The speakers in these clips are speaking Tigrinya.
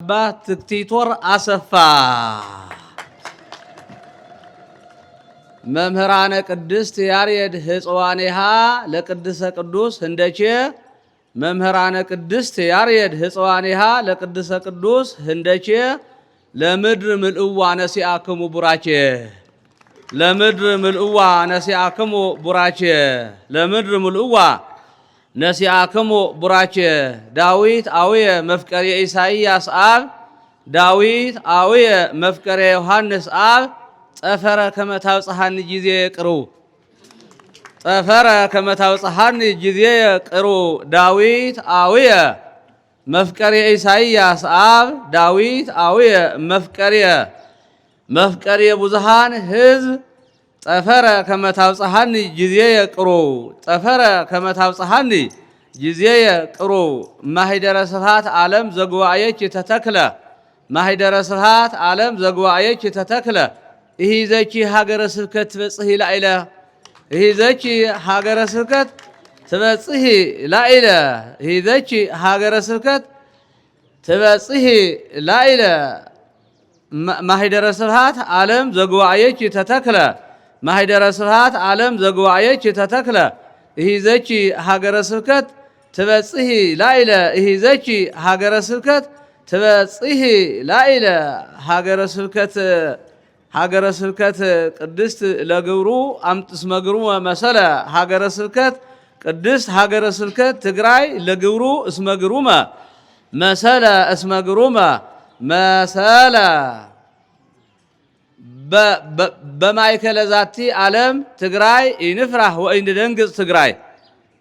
ትክቲቶር አሰፋ መምህራነ ቅድስት ያሬድ ህጽዋኔሃ ለቅድሰ ቅዱስ ህንደቼ መምህራነ ቅድስት ያሬድ ህጽዋኔሃ ለቅድሰ ቅዱስ ህንደቼ ለምድር ምልእዋ ነሲአክሙ ቡራቼ ለምድር ምልእዋ ነሲአክሙ ቡራቼ ለምድር ምልእዋ ነሲአክሙ ቡራቼ ዳዊት አውየ መፍቀሬ ኢሳይያስ አብ ዳዊት አውየ መፍቀሬ ዮሐንስ አብ ጠፈረ ከመታውጽሐኒ ጊዜ ቅሩ ጠፈረ ከመታውጽሐኒ ጊዜ ቅሩ ዳዊት አውየ መፍቀሬ ኢሳይያስ አብ ዳዊት አውየ መፍቀሬ ብዙሃን ህዝብ ጠፈረ ከመታውጽሐኒ ጊዜ ቅሩ ጠፈረ ከመታውጽሐኒ ጊዜ ቅሩ ማህደረ ስብሐት ዓለም ዘጉባኤች ተተክለ ማህደረ ስብሐት ዓለም ዘጉባኤች ተተክለ ይህ ዘቺ ሀገረ ስብከት ትበጽሕ ላይለ ይህ ዘቺ ሀገረ ስብከት ትበጽሕ ላይለ ይህ ዘቺ ሀገረ ስብከት ትበጽሕ ላይለ ማህደረ ስብሐት ዓለም ዘጉባኤች ተተክለ ማህደረ ስብሐት ዓለም ዘጉባኤች ተተክለ ይህ ዘቺ ሀገረ ስብከት ትበጽሕ ላይለ ይህ ዘቺ ሀገረ ስብከት ትበጽሕ ላይለ ሀገረ ስብከት ቅድስት ለግብሩ አምጥስ መግሩ መሰለ ሀገረ ስብከት ቅድስት ሀገረ ስብከት ትግራይ ለግብሩ እስመግሩመ መሰለ እስመግሩመ መሰለ በማእከለ ዛቲ ዓለም ትግራይ ይንፍራህ ወይንደንግጽ ትግራይ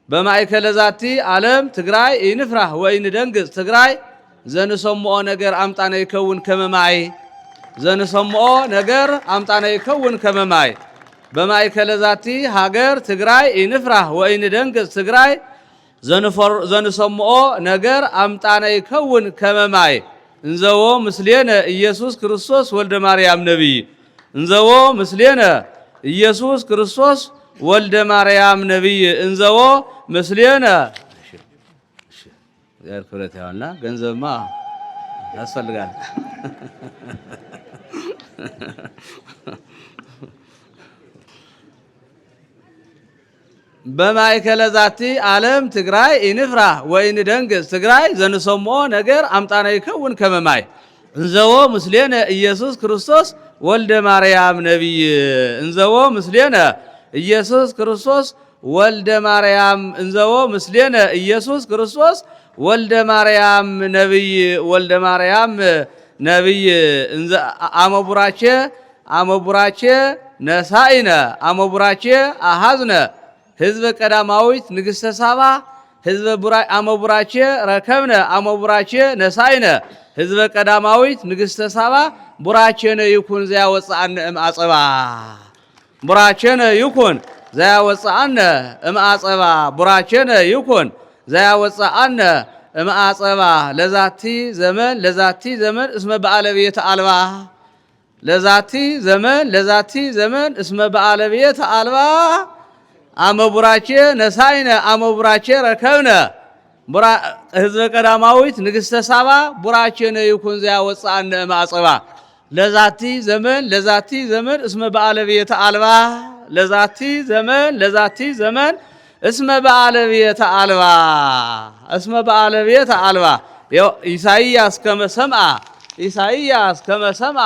በማእከለ ዛቲ ዓለም ትግራይ ይንፍራህ ወይንደንግጽ ትግራይ ዘንሰምዖ ነገር አምጣነ ይከውን ከመማይ ዘንሰምዖ ነገር አምጣነ ይከውን ከመማይ በማእከለ ዛቲ ሀገር ትግራይ ይንፍራህ ወይንደንግጽ ትግራይ ዘንሰምዖ ነገር አምጣነ ይከውን ከመማይ እንዘዎ ምስሌነ ኢየሱስ ክርስቶስ ወልደ ማርያም ነቢይ እንዘዎ ምስሌነ ኢየሱስ ክርስቶስ ወልደ ማርያም ነቢይ እንዘዎ ምስሌነ ያር ክብረት ያውና ገንዘብማ ያስፈልጋል። በማእከለ ዛቲ ዓለም ትግራይ ይንፍራህ ወይንደንግጽ ትግራይ ዘንሰምዖ ነገር አምጣነ ይከውን ከመማይ እንዘዎ ምስሌነ ኢየሱስ ክርስቶስ ወልደ ማርያም ነቢይ እንዘዎ ምስሌነ ኢየሱስ ክርስቶስ ወልደ ማርያም እንዘዎ ምስሌነ ኢየሱስ ክርስቶስ ወልደ ማርያም ነቢይ ወልደ ማርያም ነቢይ አመቡራቼ ነሳኢነ አመቡራቼ አሃዝነ ህዝበ ቀዳማዊት ንግሥተ ሳባ ህዝበ አመቡራቼ ረከብነ አመቡራቼ ነሳኢነ ህዝበ ቀዳማዊት ንግሥተ ሳባ ቡራቼነ ይኩን ዘያወፅአነ እምአጸባ ቡራቼነ ይኩን ዘያወፅአነ እምአጸባ ቡራቼነ ይኩን ዘያወፅአነ እምአጸባ ለዛቲ ዘመን እስመ በዓለቤተ አልባ ለዛቲ ዘመን እስመ በዓለቤተ አልባ አመቡራቼ ነሳይነ አመቡራቼ ረከብነ ህዝበ ቀዳማዊት ንግሥተ ሳባ ቡራቼነ ይኩን ዘያወፅአነ እምአጸባ ለዛቲ ዘመን እስመ በዓለቤተ አልባ ለዛቲ ዘመን እስመ በዓለቤተ አልባ እስመ በዓለቤተ አልባ ኢሳይያስ ከመ ሰምዐ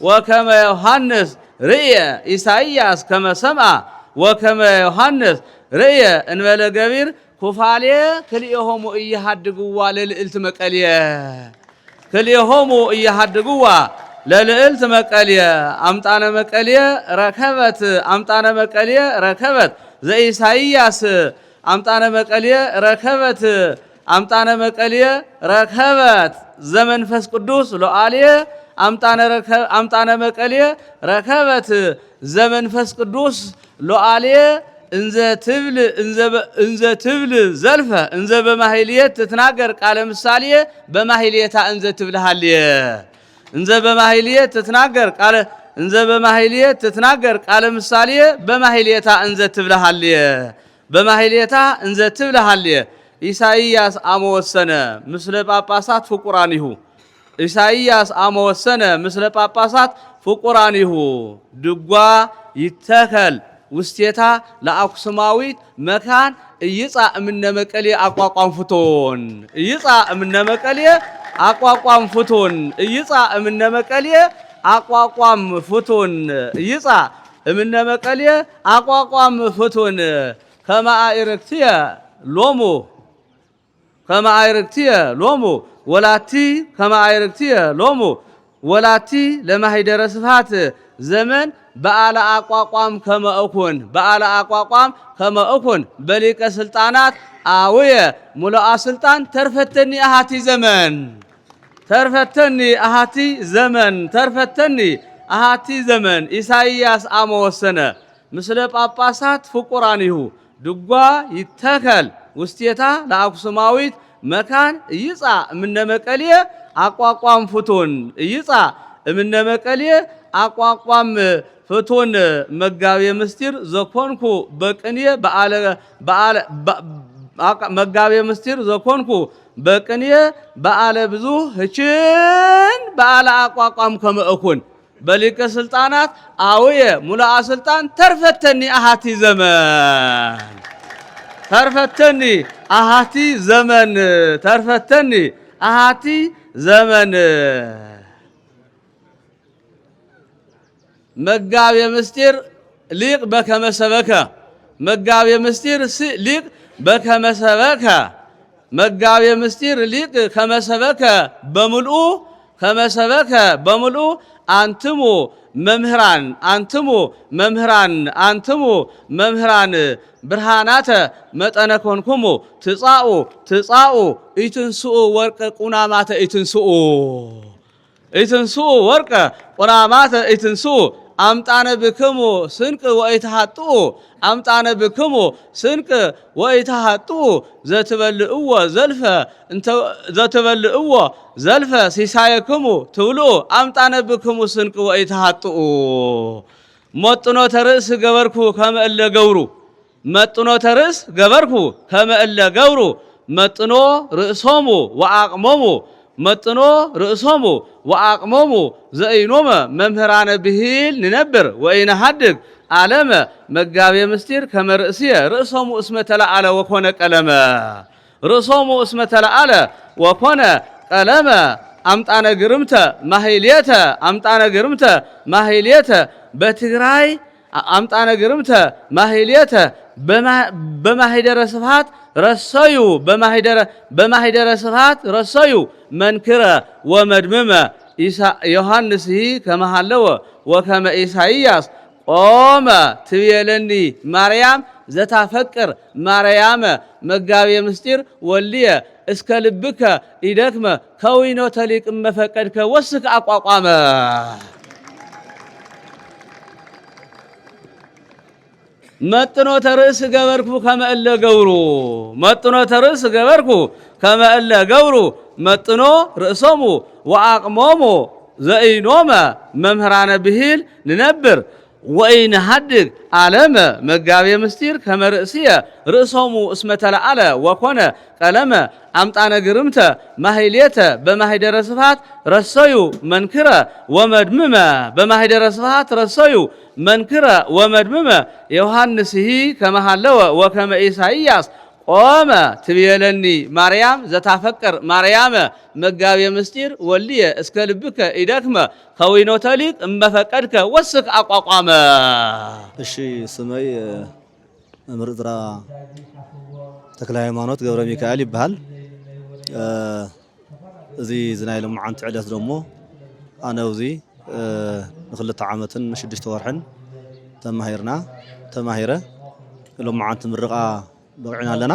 ወከመ ዮሐንስ ርእየ ኢሳይያስ ከመ ሰምዐ ወከመ ዮሐንስ ርእየ እንበለ ገቢር ኩፋሌ ክልኤሆሙ እየሃድግዋ ለልዕልት መቀልየ ክልኤሆሙ እየሃድግዋ ለልዕልት መቀልየ አምጣነ መቀልየ ረከበት ዘኢሳይያስ አምጣነ መቀልየ ረከበት ዘመንፈስ ቅዱስ ሎአልየ አምጣነ መቀልየ ረከበት ዘመንፈስ ቅዱስ ሎአልየ እንዘ ትብል ዘልፈ እንዘ በማህልየት ትትናገር ቃለ ምሳሌየ በማህልየታ እንዘ ትብልሃልየ እንዘ በማህልየት ትትናገር ቃለ ምሳሌየ በማህልየታ እንዘ ትብልሃልየ ኢሳይያስ አመወሰነ ምስለ ጳጳሳት ፍቁራኒሁ ኢሳይያስ አመወሰነ ምስለ ጳጳሳት ፍቁራኒሁ ድጓ ይተከል ውስቴታ ለአክሱማዊት መካን እይጻ እምነ መቀሌ አቋቋም ፍቶን እይጻ እምነ መቀሌ አቋቋም ፍቶን እይጻ እምነ መቀሌ አቋቋም ፍቶን እይጻ እምነ መቀሌ አቋቋም ፍቶን ከማአይርክትየ ሎሙ ከማአይርክትየ ሎሙ ወላቲ ከማአይርክትየ ሎሙ ወላቲ ለማሂደረ ስብሐት ዘመን በዓለ አቋቋም ከመእኩን በዓለ አቋቋም ከመእኩን በሊቀ ስልጣናት አውየ ሙሉአ ስልጣን ተርፈተኒ አሃቲ ዘመን ተርፈተኒ አሃቲ ዘመን ተርፈተኒ አሃቲ ዘመን ኢሳይያስ አመወሰነ ምስለ ጳጳሳት ፍቁራኒሁ ድጓ ይተከል ውስቴታ ለአክሱማዊት መካን እይጻ እምነ መቀሌ አቋቋም ፍቶን እይጻ እምነ መቀሌ አቋቋም ፍቶን መጋቤ ምስጢር ዘኮንኩ በቅኔ መጋቤ ምስጢር ዘኮንኩ በቅኔ በዓለ ብዙ ህችን በዓለ አቋቋም ከመእኩን በሊቀ ስልጣናት አውየ ሙሉአ ስልጣን ተርፈተኒ አሃቲ ዘመን ተርፈተኒ አሃቲ ዘመን ተርፈተኒ አሃቲ ዘመን መጋቤ ምስጢር ሊቅ በከመ ሰበከ መጋቤ ምስጢር ሊቅ በከመ ሰበከ መጋቤ ምስጢር ሊቅ ከመሰበከ በሙሉ ከመሰበከ በሙሉ አንትሙ መምህራን አንትሙ መምህራን አንትሙ መምህራን ብርሃናተ መጠነ ኮንኩሙ ትጻኡ ትጻኡ ኢትንስኡ ወርቀ ቁናማተ ኢትንስኡ ኢትንስኡ ወርቀ ቁናማተ ኢትንስኡ አምጣነ ብክሙ ስንቅ ወኢትሃጥኡ አምጣነ ብክሙ ስንቅ ወኢትሃጥኡ ዘትበልዕዎ ዘልፈ ዘትበልዕዎ ዘልፈ ሲሳየክሙ ትብልዑ አምጣነ ብክሙ ስንቅ ወኢትሃጥኡ መጥኖ ተርእስ ገበርኩ ከመ እለ ገብሩ መጥኖ ተርእስ ገበርኩ ከመ እለ ገብሩ መጥኖ ርእሶሙ ወአቅሞሙ መጥኖ ርእሶሙ ወአቅሞሙ ዘኢኖመ መምህራነ ብሂል ንነብር ወኢነሃድግ ዓለመ መጋቤ ምስጢር ከመ ርእስየ ርእሶሙ እስመ ተለዓለ ወኮነ ቀለመ ርእሶሙ እስመ ተለዓለ ወኮነ ቀለመ አምጣነ ግርምተ ማህሌተ አምጣነ ግርምተ ማህሌተ በትግራይ አምጣነ ግርምተ ማህሌተ በማሂደረ ስብሐት ረሰዩ በማሂደረ ስብሐት ረሰዩ መንክረ ወመድምመ ዮሐንስሂ ከመሃለወ ወከመ ኢሳይያስ ቆመ ትቤለኒ ማርያም ዘታፈቅር ማርያመ መጋቤ ምስጢር ወልየ እስከ ልብከ ኢደክመ ከዊኖ ተሊቅ መፈቀድከ ወስክ አቋቋመ መጥኖ ተርእስ ገበርኩ ከመ እለ ገብሩ መጥኖ ተርእስ ገበርኩ ከመ እለ ገብሩ መጥኖ ርእሶሙ ወአቅሞሙ ዘኢኖመ መምህራነ ብሂል ንነብር ወኢነሃድግ ዓለመ መጋቤ ምስጢር ከመ ርእስየ ርእሶሙ እስመ ተለዓለ ወኮነ ቀለመ አምጣነ ግርምተ ማህሌተ በማሂደረ ስብሐት ረሰዩ መንክረ ወመድምመ በማሂደረ ስብሐት ረሰዩ መንክረ ወመድምመ ዮሐንስሂ ከመሃለወ ወከመ ኢሳይያስ ቆመ ትቤለኒ ማርያም ዘታፈቅር ማርያመ መጋቤ ምስጢር ወልየ እስከ ልብከ ኢደክመ ከዊኖ ተሊቅ እመፈቀድከ ወስክ አቋቋመ። እሺ ስመይ መምህር ዕዝራ ተክለ ሃይማኖት ገብረ ሚካኤል ይበሃል። እዚ ዝናይ ሎምዓንቲ ዕለት ደሞ ኣነ ውዚ ንክልተ ዓመትን 6 ወርሕን ተማሂረ ሎምዓንቲ ምርቃ በቅዕና ኣለና።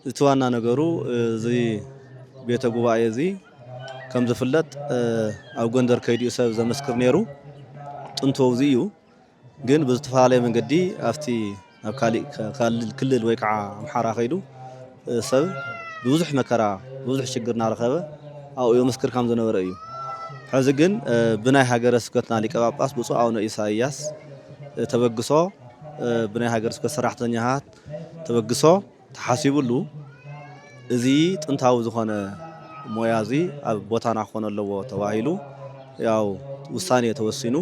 እቲ ዋና ነገሩ እዚ ቤተ ጉባኤ እዚ ከም ዝፍለጥ ኣብ ጎንደር ከይዲኡ ሰብ ዘመስክር ነይሩ ጥንቶ ውዚ እዩ። ግን ብዝተፈላለየ መንገዲ ኣብቲ ኣብ ካሊእ ክልል ወይ ከዓ ኣምሓራ ከይዱ ሰብ ብዙሕ መከራ ብዙሕ ሽግር እናረኸበ ኣብኡ የመስክር ከም ዝነበረ እዩ። ሕዚ ግን ብናይ ሃገረ ስብከትና ሊቀ ጳጳስ ብፁዕ ኣቡነ ኢሳይያስ ተበግሶ ብናይ ሃገረ ስብከት ሰራሕተኛታት ተበግሶ ተሓሲቡሉ እዚ ጥንታዊ ዝኾነ ሞያዚ ኣብ ቦታና ኾነለዎ ተባሂሉ ያው ውሳኔ ተወሲኑ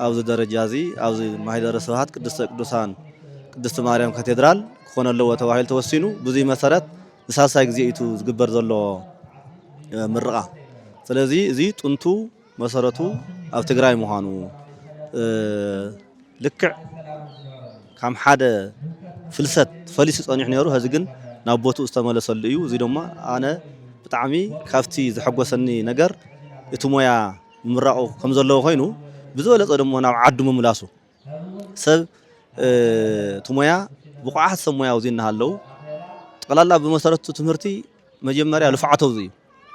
ኣብዚ ደረጃ እዚ ኣብዚ ማሕደረ ስብሃት ቅድስተ ቅዱሳን ቅድስቲ ማርያም ካቴድራል ክኾነለዎ ተባሂሉ ተወሲኑ ብዙይ መሰረት ንሳልሳይ ግዜ እዩ ዝግበር ዘሎ ምርቓ ስለዚ እዚ ጥንቱ መሰረቱ ኣብ ትግራይ ምዃኑ ልክዕ ከም ሓደ ፍልሰት ፈሊሱ ጸኒሑ ነይሩ ሕዚ ግን ናብ ቦቱ ዝተመለሰሉ እዩ እዚ ድማ ኣነ ብጣዕሚ ካብቲ ዝሐጎሰኒ ነገር እቲ ሞያ ምራቑ ከም ዘለዎ ኮይኑ ብዝበለፀ ድማ ናብ ዓዱ ምምላሱ ሰብ እቲ ሞያ ብቑዓት ሰብ ሞያ ውዚ እናሃለው ጠቕላላ ብመሰረቱ ትምህርቲ መጀመርያ ልፍዓተው እዩ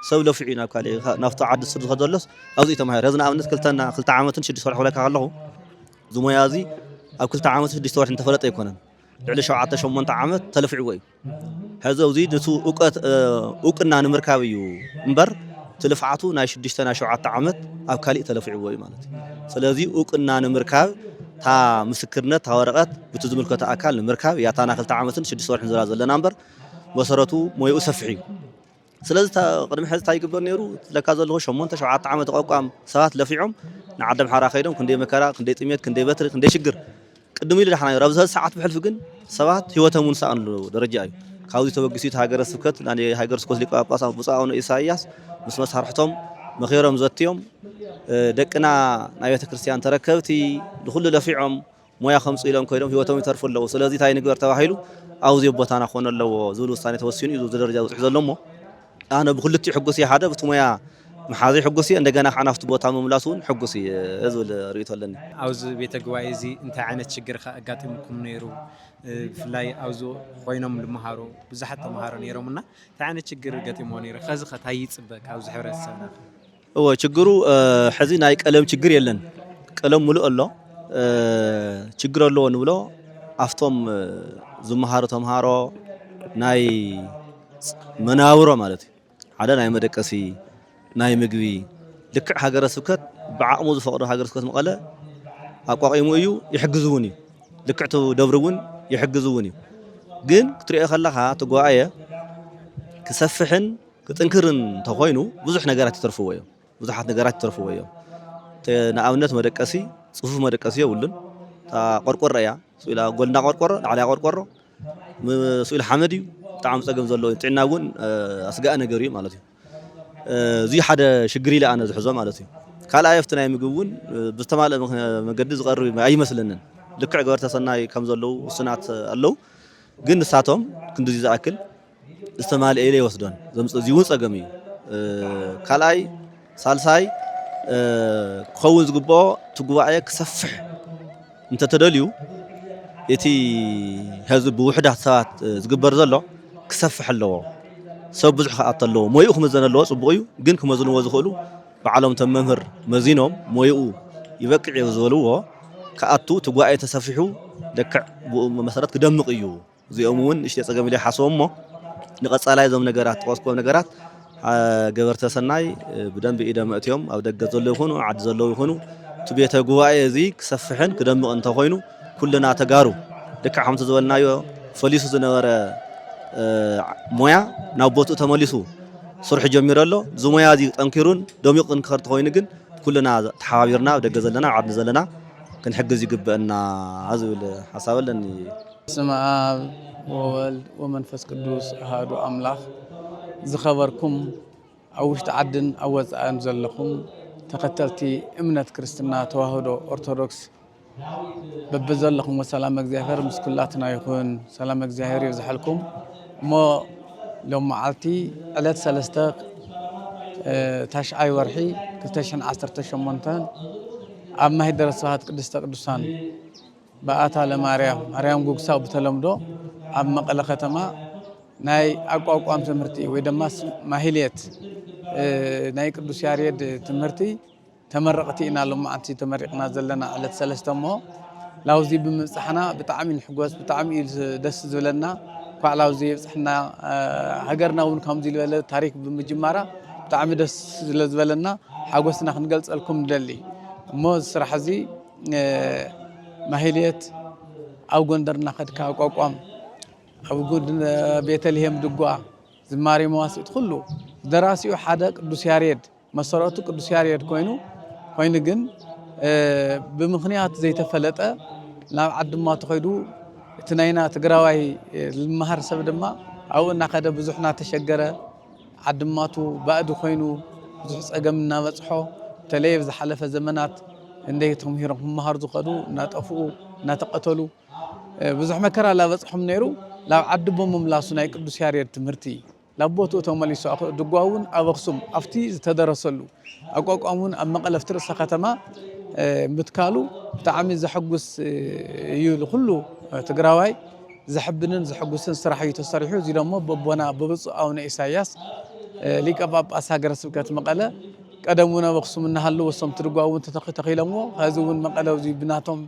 ሰብ ለፊዑ ናብ ካሊእ ናብቲ ዓዲ ስር ዝኸደሎስ ኣብዚ ተማሂረ ህዝና ኣብነት 2 ዓመትን 6 ወርሒ ክለካ ከለኹ እዚ ሞያ እዚ ኣብ 2 ዓመት 6 ወርሒ እንተፈለጠ ኣይኮነን ልዕሊ 7-8 ዓመት ተለፊዕዎ እዩ ሕዚ ኣብዚ ነቱ እውቅና ንምርካብ እዩ እምበር ትልፍዓቱ ናይ 6-7 ዓመት ኣብ ካሊእ ተለፊዕዎ እዩ ማለት እዩ ስለዚ እውቅና ንምርካብ ታ ምስክርነት ታ ወረቐት ብቲ ዝምልከቶ ኣካል ንምርካብ ያታና 2 ዓመትን 6 ወርሕን ዝላ ዘለና እምበር መሰረቱ ሞይኡ ሰፊሕ እዩ ስለዚ ቅድሚ ሕዚ እንታይ ይግበር ነይሩ ለካ ዘለዎ 8-7 ዓመት ተቋቋም ሰባት ለፊዖም ንዓደም ሓራ ከይዶም ክንደይ መከራ ክንደይ ጥሜት ክንደይ በትሪ ክንደይ ሽግር ቅድም ኢሉ ዳሕና ነይሩ ኣብዚ ሰዓት ብሕልፊ ግን ሰባት ህይወቶም ውንሳእሉ ደረጃ እዩ ካብዚ ተበጊሲት ሃገረ ስብከት ናይ ሃገረ ስብከት ሊቀ ጳጳሳት ብፁዕ ኣቡነ ኢሳይያስ ምስ መሳርሕቶም መኺሮም ዘትዮም ደቅና ናይ ቤተ ክርስቲያን ተረከብቲ ንኹሉ ለፊዖም ሞያ ከምፁ ኢሎም ኮይዶም ህይወቶም ይተርፉ ኣለዉ ስለዚ እንታይ ንግበር ተባሂሉ ኣብዚ ቦታና ክኾነ ኣለዎ ዝብል ውሳኔ ተወሲኑ እዩ ደረጃ ዝውፅሕ ዘሎ እሞ ኣነ ብክልቲኡ ሕጉስ እየ ሓደ ብቲ ሞያ መሓዚ ሕጉስ እየ እንደገና ከዓ ናብቲ ቦታ ምምላስ እውን ሕጉስ እየ ዝብል ርእይቶ ኣለኒ ኣብዚ ቤተ ጉባኤ እዚ እንታይ ዓይነት ሽግር ኣጋጢምኩም ነይሩ ብፍላይ ኣብዚ ኮይኖም ዝመሃሩ ብዙሓት ተምሃሮ ነይሮምና እንታይ ዓይነት ሽግር ገጢሞ ነይሩ ከዚ ከታይ ይፅበቅ ኣብዚ ሕብረተሰብና እወ ችግሩ ሕዚ ናይ ቀለም ችግር የለን ቀለም ሙሉእ ኣሎ ችግር ኣለዎ ንብሎ ኣፍቶም ዝመሃሩ ተምሃሮ ናይ መናብሮ ማለት እዩ ሓደ ናይ መደቀሲ ናይ ምግቢ ልክዕ ሃገረ ስብከት ብዓቕሙ ዝፈቅዶ ሃገረ ስብከት መቐለ ኣቋቂሙ እዩ ይሕግዝውን እዩ ልክዕቱ ደብሪ እውን ይሕግዝውን እዩ ግን ክትሪኦ ከለኻ ትጓዓየ ክሰፍሕን ክጥንክርን ተኾይኑ ብዙሕ ነገራት ይተርፍዎ እዮም ብዙሓት ነገራት ይተርፍዎ እዮም ንኣብነት መደቀሲ ፅፉፍ መደቀሲ የብሉን ቆርቆሮ እያ ስኢላ ጎልና ቆርቆሮ ላዕሊያ ቆርቆሮ ስኢላ ሓመድ እዩ ብጣዕሚ ፀገም ዘለዎ ጥዕና እውን ኣስጋእ ነገር እዩ ማለት እዩ እዚ ሓደ ሽግር ኢለ ኣነ ዝሕዞ ማለት እዩ ካልኣይ ኣብቲ ናይ ምግቢ እውን ብዝተማልአ መንገዲ ዝቐርብ ኣይመስለንን ልክዕ ገበርተ ሰናይ ከም ዘለዉ ውስናት ኣለዉ ግን ንሳቶም ክንዲዚ ዝኣክል ዝተማልአ ኢለ ይወስዶን ዘምፅእ እዚ እውን ፀገም እዩ ካልኣይ ሳልሳይ ክኸውን ዝግብኦ እቲ ጉባኤ ክሰፍሕ እንተተደልዩ እቲ ህዝቢ ብውሕዳት ሰባት ዝግበር ዘሎ ክሰፍሕ ኣለዎ ሰብ ብዙሕ ከኣት ኣለዎ ሞይኡ ክምዘን ኣለዎ ፅቡቅ እዩ ግን ክመዝንዎ ዝኽእሉ ባዕሎም ቶም መምህር መዚኖም ሞይኡ ይበቅዕ እዩ ዝበልዎ ከኣቱ እቲ ጉባኤ ተሰፊሑ ልክዕ ብኡ መሰረት ክደምቕ እዩ እዚኦም እውን ንእሽተይ ፀገም ኢለ ይሓስቦም እሞ ንቐፃላይ እዞም ነገራት ተቐስኮም ነገራት ገበርተ ሰናይ ብደንቢ ኢዶም መእትዮም ኣብ ደገ ዘለዉ ይኹኑ ዓዲ ዘለዉ ይኹኑ እቲ ቤተ ጉባኤ እዚ ክሰፍሕን ክደምቕ እንተኾይኑ ኩልና ተጋሩ ልክዕ ከምቲ ዝበልናዮ ፈሊሱ ዝነበረ ሞያ ናብ ቦትኡ ተመሊሱ ስርሑ ጀሚሩ ኣሎ እዚ ሞያ እዚ ጠንኪሩን ደሚቑን ክኸር ተኾይኑ ግን ኩልና ተሓባቢርና ኣብ ደገ ዘለና ኣብ ዓዲ ዘለና ክንሕግዝ ይግብአና ዝብል ሓሳብ ኣለኒ በስመ አብ ወወልድ ወመንፈስ ቅዱስ አሐዱ አምላክ ዝኸበርኩም ኣብ ውሽጢ ዓድን ኣብ ወፃእን ዘለኹም ተኸተልቲ እምነት ክርስትና ተዋህዶ ኦርቶዶክስ በብዘለኹም ወሰላም እግዚአብሔር ምስ ኩላትና ይኹን ሰላም እግዚአብሔር ይብዛሕልኩም እሞ ሎም መዓልቲ ዕለት 3 ታሽዓይ ወርሒ 2018 ኣብ ማሕደረ ስብሃት ቅድስተ ቅዱሳን በኣታ ለማርያም ጉግሳው በተለምዶ ኣብ መቐለ ከተማ ናይ ኣቋቋም ትምህርቲ ወይ ድማ ማህሌት ናይ ቅዱስ ያሬድ ትምህርቲ ተመረቕቲ ኢና ሎማዓንቲ ተመሪቕና ዘለና ዕለት 3 እሞ ላውዚ ብምብፃሕና ብጣዕሚ ንሕጎስ ብጣዕሚ ደስ ዝብለና ኳዕ ላውዚ ይብፅሕና ሃገርና እውን ከምዚ ዝበለ ታሪክ ብምጅማራ ብጣዕሚ ደስ ዝብለና ሓጎስና ክንገልፀልኩም ንደሊ እሞ ስራሕ እዚ ማህሌት ኣብ ጎንደርና ከድካ ኣቋቋም ኣብ ቤተልሔም ድጓ ዝማሬ መዋስእት ኩሉ دراسيو حدا قدوس ياريد مساراتو قدوس ياريد كوينو ግን بمخنيات زي تفلطه لا عد ما تخيدو تناينا تግራዋይ المهر سب دما او እና ከደ ብዙሕና ተሸገረ عدماتو بعد ኮይኑ ብዙሕ ጸገምና በጽሖ ተለይ ዝሓለፈ ዘመናት እንደይ ተምሂሮም መሃር ዝኸዱ እናጠፉ እናተቀተሉ ብዙሕ መከራ ላበጽሖም ነይሩ ላብ ዓድቦም መምላሱ ናይ ቅዱስ ያሬድ ትምህርቲ ላቦቱ ተመሊሱ ድጓውን ኣብ ኣክሱም ኣፍቲ ዝተደረሰሉ ኣቋቋሙን ኣብ መቐለ ፍትርሰ ከተማ ምትካሉ ብጣዕሚ ዘሐጉስ እዩ ለኩሉ ትግራዋይ زحبنن زحقوسن سرحيو تسرحيو زي دمو ببونا ببصو أو إساياس ليك أباب أساقر سبكات مقالة قدمونا بخصوم النهالو وصم ترقوا وانت تقيلمو هازون مقالة وزي بناتهم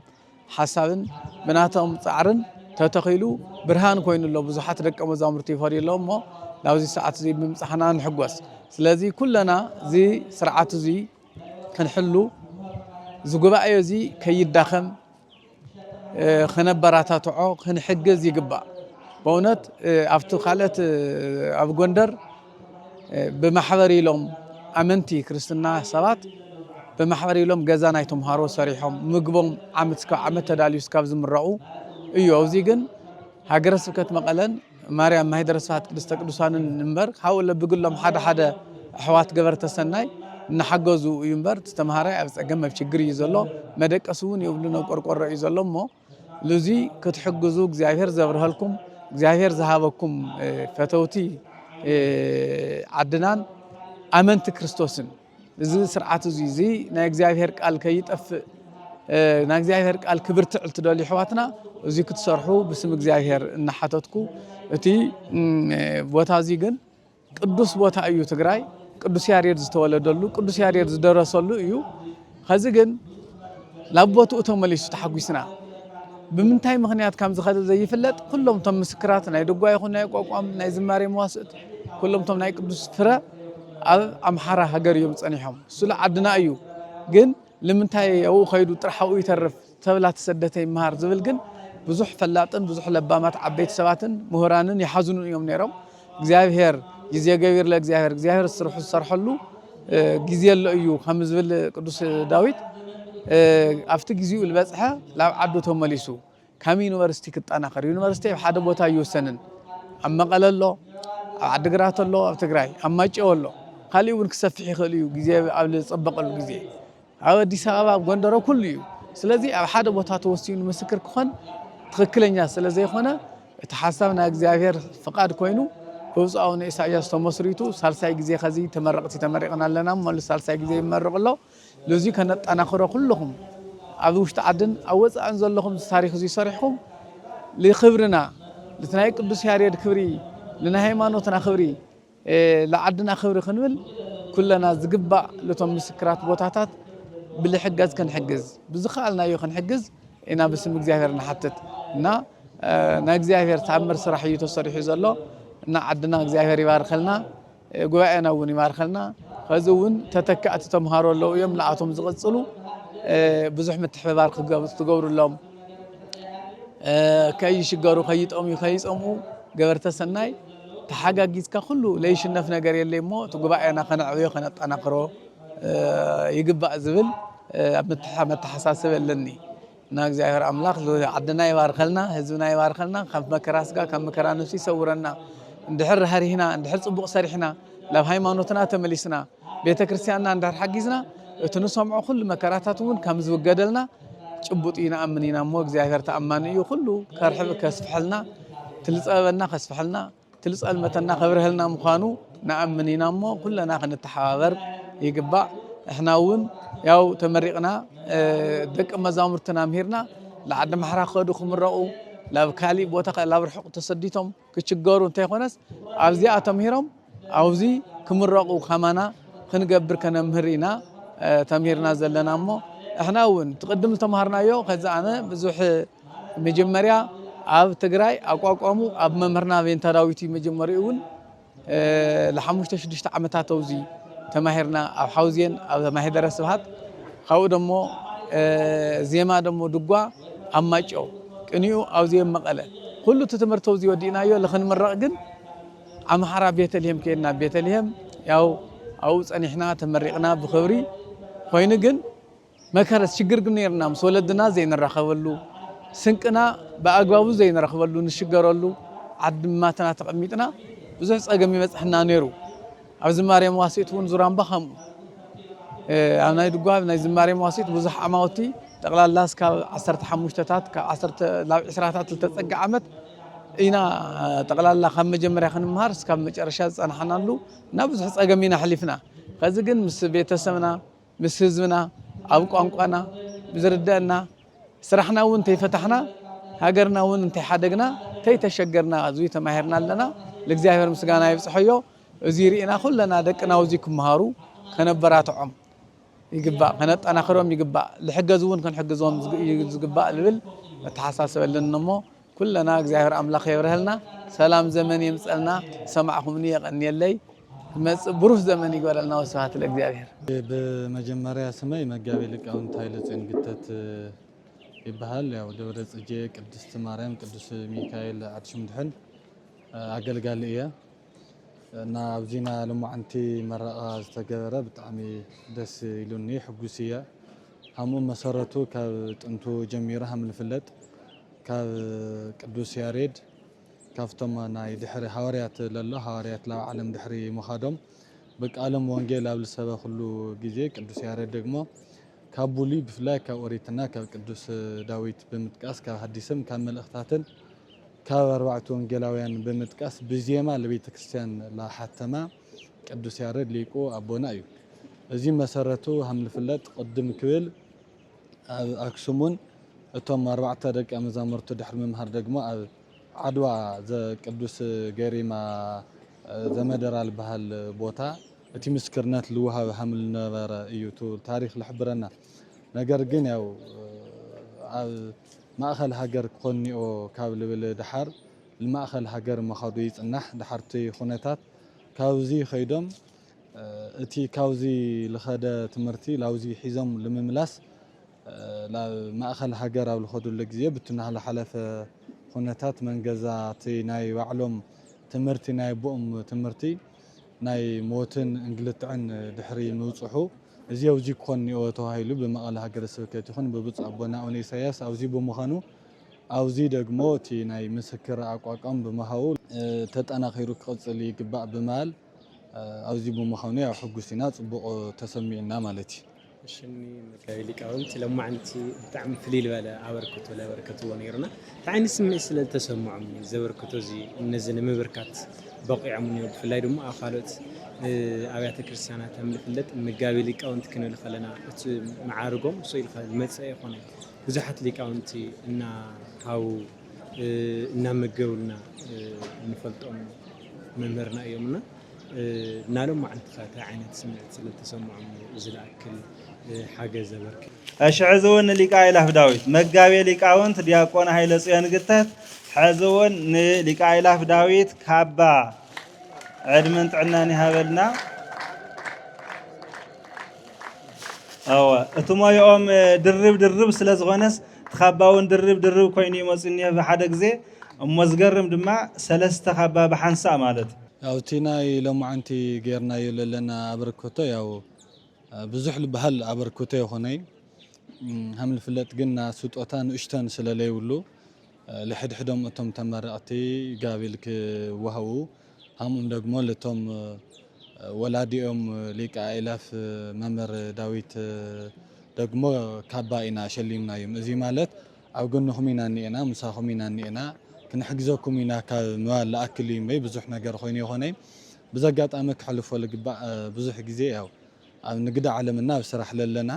حسابن بناتهم تعرن تتقيلو برهان كوين اللو بزحات رقم زامرتي فاري اللو مو لاو زي ساعات زي بمسحنا نحقوس سلازي كلنا زي سرعات زي كنحلو زي قبائي زي كيد داخم خنبراتاتو خنحجز يقبع بونت افتو خالت اب غندر بمحوري لهم امنتي كريستنا سبات بمحوري لهم غزانايتهم هارو سريحهم مغبهم عمت تداليوس كاب زمراو ايو اوزي جن هاجر سبكت مقلن مريم ما هيدرسات قدسان نمبر حاول بقول حدا احوات جبر تسناي نحجزو ينبر تستمهاري ابصقم بشجري يزلو مدقسون يبلنا قرقر يزلو مو لذي كتحجزو እግዚአብሔር ዘብርሃልኩም እግዚአብሔር ዘሃበኩም ፈተውቲ ዓድናን አመንት ክርስቶስን እዚ ስርዓት እዚ ናይ እግዚአብሔር ቃል ከይጠፍ ናይ እግዚአብሔር ቃል ክብር ትዕልት ደሊ ሕዋትና እዚ ክትሰርሑ ብስም እግዚአብሔር እናሓተትኩ እቲ ቦታ እዚ ግን ቅዱስ ቦታ እዩ ትግራይ ቅዱስ ያሬድ ዝተወለደሉ ቅዱስ ያሬድ ዝደረሰሉ እዩ ከዚ ግን ላቦቱ ተመሊሱ ተሐጉስና بمنتهي مخنيات كم زخد زي فلت كلهم تم مسكرات ناي دغوا يخون ناي قوقام ناي زماري مواسط كلهم تم ناي قدوس فرا امحرا هاجر يوم صنيحهم سلا عدنا ايو جن لمنتهي او خيدو طرحو يترف تبلا تسدتي مهار زبل جن بزح فلاطن بزح لبامات عبيت سباتن مهرانن يحزنون يوم نيرم እግዚአብሔር ጊዜ ገቢር ለእግዚአብሔር እግዚአብሔር ስርሑ ሰርحلو ጊዜ ለእዩ ከም ዝብል ቅዱስ ዳዊት after ጊዜው ልበጽሐ ላብ ዓዱ ተመሊሱ ካም ዩኒቨርሲቲ ክጣናኸር ዩኒቨርሲቲ ሓደ ቦታ ይወሰንን አመቀለሎ አድግራተሎ ኣብ ትግራይ አማጨወሎ ካሊውን ክሰፍሕ ይኽእል እዩ ጊዜ ኣብ ዝጽበቀሉ ጊዜ ኣብ አዲስ አበባ ጎንደሮ ኩሉ እዩ ስለዚህ ኣብ ሓደ ቦታ ተወሲኑ ምስክር ክኾን ትክክለኛ ስለዚህ ሆነ ተሐሳብና እግዚአብሔር ፍቃድ ኮይኑ በውጻውን ኢሳይያስ ተመስሪቱ ሳልሳይ ጊዜ ከዚ ተመረቅቲ ተመረቅና ለና ማለት ሳልሳይ ጊዜ ይመረቅሎ لذي كانت أنا خرا كلهم عبوش تعدن أوز أنزلهم تاريخ زي صريحهم لخبرنا لتناي قدوس ياريد خبري لنهاي ما نوتنا خبري لعدنا خبري خنول كلنا زقبع لتم مسكرات بوتاتات باللي حجز كان حجز بزخالنا يو كان حجز إنا بسم እግዚአብሔር نحطت نا እግዚአብሔር تعمر صراحيته الصريح يزلو نا عدنا እግዚአብሔር يبارخلنا قواعنا ونبارخلنا خذون تتكأت تمهاروا لو يوم لعتهم زغصلوا بزح متحبار تجوروا لهم كي يشجروا خيط أمي خيس أمو جبرت السناي تحاجة جيز كخلو ليش النفنا جري اللي مو تجوا أنا خنا عيو خنا أنا قرو يجيب بقى زبل متحساس لني ناقز عيار أملاك لو عدنا يوارخلنا هزونا يوارخلنا خف مكراسكا كم مكران نفسي صورنا ندحر هري هنا ندحر صبغ صريحنا لو هاي ما نوتنا تمليسنا بيت كريستياننا ندحر حجزنا تنسمع كل مكراتاتون كم زوج جدلنا شبوتينا أمنينا مو እግዚአብሔር ተአማን እዩ ሁሉ ከርሕብ ከስፍሐልና ትልጸበና ከስፍሐልና ትልጸል መተና خبرهልና ምዃኑ نأمنينا مو كلنا ክንተሓባበር ይግባእ احناውን ያው ተመሪቅና ደቅ መዛሙርትና ምሂርና ለዓድ ማሕራ ኸዱ ክምረቁ ላብ ካሊ ቦታ ላብ ርሑቕ ተሰዲቶም ክችገሩ እንታይ ኾነስ ኣብዚኣ ተምሂሮም ኣብዚ ክምረቁ ከማና ክንገብር ከነምህርና ተምሂርና ዘለና እሞ احناውን تقدم ተማሃርናዮ ከዛ ኣነ ብዙሕ መጀመሪያ ኣብ ትግራይ ኣቋቋሙ ኣብ መምህርና ቬንታ ዳዊት መጀመሪያውን ለ5-6 ዓመታት ኣብዚ ተማሂርና ኣብ ሓውዝየን ኣብ ማህደረ ስብሃት ካብኡ ደሞ ዜማ ደሞ ድጓ ኣብ ማጨው ቅኒኡ ኣብዚየን መቐለ ኩሉ ትምህርት ኣብዚ ወዲናዮ ለኽንምረቕ ግን ኣምሓራ ቤተልሔም ከይድና ቤተልሔም ያው አው ጸኒሕና ተመሪቅና ብኽብሪ ኮይኑ ግን መከራ ችግር ግን ነርና ምስ ወለድና ዘይንራኸበሉ ስንቅና በአግባቡ ዘይንራኸበሉ ንሽገረሉ ዓድማትና ተቐሚጥና ብዙሕ ፀገም ይበፅሕና ነይሩ ኣብ ዝማሬ መዋሲት እውን ዙራምባ ከምኡ ኣብ ናይ ድጓ ናይ ዝማሬ መዋሲት ብዙሕ ዓማውቲ ጠቕላላ እስካብ 15ታት ካብ 10 ናብ 20ታት ዝተፀግዕ ዓመት ኢና ጠቕላላ ካብ መጀመርያ ክንምሃር እስካብ መጨረሻ ዝፀናሕናሉ እና ብዙሕ ፀገም ኢና ሓሊፍና ከዚ ግን ምስ ቤተሰብና ምስ ህዝብና ኣብ ቋንቋና ብዝርዳእና ስራሕና እውን እንተይፈታሕና ሃገርና እውን እንተይሓደግና እንተይተሸገርና እዙይ ተማሂርና ኣለና ለእግዚአብሔር ምስጋና ይብፅሖዮ እዚ ርኢና ኩለና ደቅና ውዚ ክመሃሩ ከነበራትዖም ይግባእ ከነጠናኽሮም ይግባእ ልሕገዝ እውን ክንሕግዞም ዝግባእ ልብል መተሓሳሰበለን እሞ ኩለና እግዚአብሔር አምላክ ይብረህልና ሰላም ዘመን ይምፀልና ሰማዕኹምኒ የቀኒየለይ መጽእ ብሩህ ዘመን ይግበረልና ወስብሐት ለእግዚአብሔር። በመጀመሪያ ስመይ መጋቤ ሊቃውንት ኃይለ ጽዮን ግተት ይባሃል። ያው ደብረ ጽጌ ቅድስት ማርያም ቅዱስ ሚካኤል ዓድሽም ድሕን አገልጋሊ እየ እና ኣብዚና ልሙዓንቲ መረቓ ዝተገበረ ብጣዕሚ ደስ ኢሉኒ ሕጉስ እየ ሃሙ መሰረቱ ካብ ጥንቱ ጀሚሩ ሃም ዝፍለጥ ካብ ቅዱስ ያሬድ ካብቶም ናይ ድሕሪ ሃዋርያት ለሎ ሃዋርያት ላብ ዓለም ድሕሪ ምኻዶም በቃሎም ወንጌል ኣብ ዝሰበኽሉ ግዜ ቅዱስ ያሬድ ደግሞ ካብ ቡሉይ ብፍላይ ካብ ኦሪትና ካብ ቅዱስ ዳዊት ብምጥቃስ ካብ ሐዲስም ካብ መልእኽታትን ካብ ኣርባዕቱ ወንጌላውያን ብምጥቃስ ብዜማ ለቤተ ክርስቲያን ላሓተማ ቅዱስ ያሬድ ሊቁ ኣቦና እዩ። እዚ መሰረቱ ሃም ዝፍለጥ ቅድም ክብል ኣብ ኣክሱምን እቶም 4 ደቀ መዛሙርቱ ድሕሪ ምምሃር ደግሞ ኣብ ዓድዋ ቅዱስ ገሪማ ዘመደራ ዝበሃል ቦታ እቲ ምስክርነት ልውሃብ ሃም ዝነበረ እዩ ታሪክ ዝሕብረና ነገር ግን ያው ኣብ ማእኸል ሃገር ክኾኒኦ ካብ ልብል ድሓር ማእኸል ሃገር መኻዱ ይጽናሕ ድሓርቲ ኩነታት ካብዚ ኸይዶም እቲ ካብዚ ለኸደ ትምህርቲ ላውዚ ሒዞም ንምምላስ ማእኸል ሃገር ኣብ ዝኸዱሉ ግዜ ብትናህለ ሓለፈ ኩነታት መንገዛቲ ናይ ባዕሎም ትምህርቲ ናይ ቦኦም ትምህርቲ ናይ ሞትን እንግልትዕን ድሕሪ ምውፅሑ እዚ ኣብዚ ክኾኒኦ ተባሂሉ ብመቐለ ሃገረ ስብከት ይኹን ብብፁዕ ኣቦና ኣቡነ ኢሳያስ ኣብዚ ብምዃኑ ኣብዚ ደግሞ እቲ ናይ ምስክር ኣቋቋም ብምሃቡ ተጠናኺሩ ክቕፅል ይግባእ ብማል ኣብዚ ብምዃኑ ያው ሕጉስ ኢና ፅቡቕ ተሰሚዕና ማለት እዩ። ሽኒ መጋቤ ሊቃውንት ለማዓንቲ ብጣዕሚ ፍልይ ዝበለ ኣበርክቶ ለበረከትዎ ነይሩና እንታይ ዓይነት ስምዒት ስለተሰምዖም ዘበርክቶ እዚ እነዚ ንምብርካት በቂዖም ነይሩ ብፍላይ ድማ ኣብ ካልኦት ኣብያተ ክርስቲያናት ከም ዝፍለጥ መጋቤ ሊቃውንት ክንብል ከለና እቲ መዓርጎም እሱ ኢልካ ዝመፅአ ይኾነ ብዙሓት ሊቃውንቲ እናሃቡ እናመገቡልና እንፈልጦም መምህርና እዮምና ናሎማዓንቲ እንታይ ዓይነት ስምዒት ስለተሰምዖም ዝለኣክል ሓገዝ ዘበርክት ሕዚ እውን ሊቀ ኣእላፍ ዳዊት መጋቤ ሊቃውንት ዲያቆን ሃይለ ጽዮን ግተት ሕዚ እውን ንሊቀ ኣእላፍ ዳዊት ካባ ዕድመን ጥዕናን ይሃበልና እቲ ሞዮኦም ድርብ ስለ ዝኾነስ ተኻባውን ድርብ ኮይኑ ይመጽእ እኒሀ ብሓደ ግዜ እሞ ዝገርም ድማ 3 ካባ ብሓንሳእ ማለት ያው እቲ ናይ ሎማዓንቲ ጌርናዮ ዘለና ኣበርክቶ ያው ብዙሕ ዝበሃል ኣበርክቶ ይኾነይ ሃም ዝፍለጥ ግን ስጦታ ንእሽተን ስለለይብሉ ልሕድሕዶም እቶም ተመረቕቲ ጋቢል ክወሃቡ ሃምኦም ደግሞ ለቶም ወላዲኦም ሊቀ ኣእላፍ መምህር ዳዊት ደግሞ ካባ ኢና ሸሊምናዮም እዚ ማለት ኣብ ጎንኹም ኢና እኒአና ምሳኹም ኢና እኒአና ክንሕግዘኩም ኢና ካብ ምባል ለኣክል እዩ እምበይ ብዙሕ ነገር ኮይኑ ይኾነይ ብዘጋጣሚ ክሕልፎ ዝግባእ ብዙሕ ግዜ ያው ኣብ ንግዲ ዓለምና ኣብ ስራሕ ለለና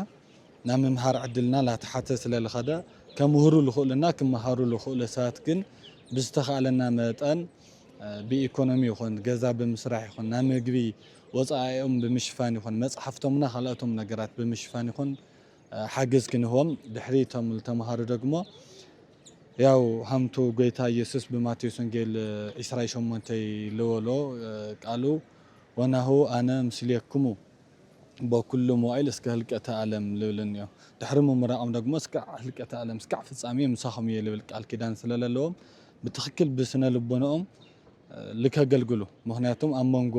ናብ ምምሃር ዕድልና ላተሓተ ስለዝኸደ ከምህሩ ዝኽእሉና ክመሃሩ ዝኽእሉ ሰባት ግን ብዝተኻእለና መጠን ብኢኮኖሚ ይኹን ገዛ ብምስራሕ ይኹን ናብ ምግቢ ወፃኢኦም ብምሽፋን ይኹን መፅሓፍቶምና ካልኦቶም ነገራት ብምሽፋን ይኹን ሓገዝ ክንህቦም ድሕሪቶም ዝተምሃሩ ደግሞ ያው ሃምቱ ጎይታ ኢየሱስ በማቴዎስ ወንጌል 28 ልበሎ ቃሉ ወናሁ ኣነ ምስሌክሙ በኩሉ መዋዕል እስከ ህልቀተ ዓለም ልብልን እዩ ድሕሪ ምምራቆም ደግሞ እስከ ህልቀተ ዓለም እስከ ፍጻሜ ምሳኹም እየ ልብል ቃል ኪዳን ስለለለዎም ብትክክል ብስነ ልቦናኦም ልከገልግሉ ምክንያቱም ኣብ መንጎ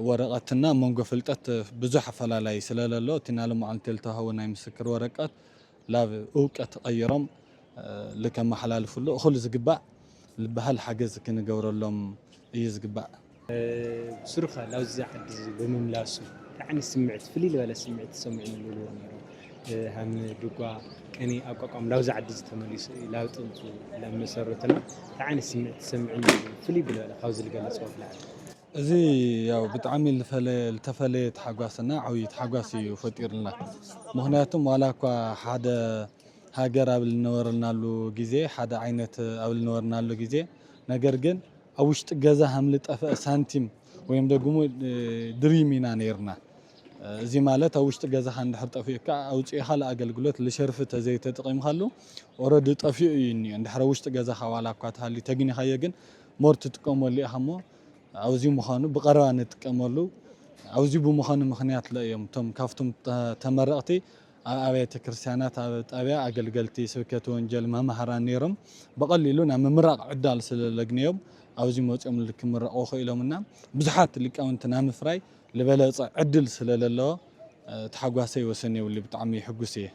ወረቀትና መንጎ ፍልጠት ብዙሕ ኣፈላላይ ስለለሎ እቲ ናሎመዓልቲ ዝተዋህቦ ናይ ምስክር ወረቀት ላብ እውቀት ቀይሮም ልከመሓላልፍሉ እኹል ዝግባእ ዝበሃል ሓገዝ ክንገብረሎም እዩ ዝግባእ ስሩኻ ላውዚ ዓዲ ብምምላሱ ጣዕሚ ስምዒት ፍልይ ዝበለ ስምዒት ተሰሚዑ ንብልዎ ነይሩ ሃም ድጓ ቀኒ ኣቋቋም ላውዚ ዓዲ ዝተመሊሱ ላብ ጥንቱ ላብ መሰረትና ጣዕሚ ስምዒት ተሰሚዑ ፍልይ ዝበለ ካብዚ ዝገለጽ ወፍላዕ እዚ ያው ብጣዕሚ ዝተፈለየ ተሓጓስና ዓብይ ተሓጓስ እዩ ፈጢሩልና ምክንያቱም ዋላ እኳ ሓደ ሃገር ኣብ ዝነበርናሉ ግዜ ሓደ ዓይነት ኣብ ዝነበርናሉ ግዜ ነገር ግን ኣብ ውሽጢ ገዛ ሃምሊ ጠፍአ ሳንቲም ወይም ደግሞ ድሪም ኢና ነርና እዚ ማለት ኣብ ውሽጢ ገዛኻ እንድሕር ጠፊኡካ ኣውፅኢኻ ለኣገልግሎት ልሸርፊ ተዘይተጠቒምካሉ ኦረዲ ጠፊኡ እዩ እኒኦ እንድሕር ውሽጢ ገዛኻ ዋላ እኳ ተሃልዩ ተግኒኻዮ ግን ሞር ትጥቀመሉ ኢኻ እሞ ኣብዚ ምዃኑ ብቐረባ ንጥቀመሉ ኣብዚ ብምዃኑ ምክንያት ለእዮም እቶም ካብቶም ተመረቕቲ ኣብ ኣብያተ ክርስቲያናት ኣብ ጣብያ ኣገልገልቲ ስብከተ ወንጀል መምሃራን ነይሮም ብቐሊሉ ናብ ምምራቕ ዕዳል ስለለግንዮም ኣብዚ መፅኦም ክምረቑ ኽኢሎምና ብዙሓት ሊቃውንቲ ናብ ምፍራይ ዝበለፀ ዕድል ስለለለዎ ተሓጓሰይ ወሰን የብሉ ብጣዕሚ ሕጉስ እየ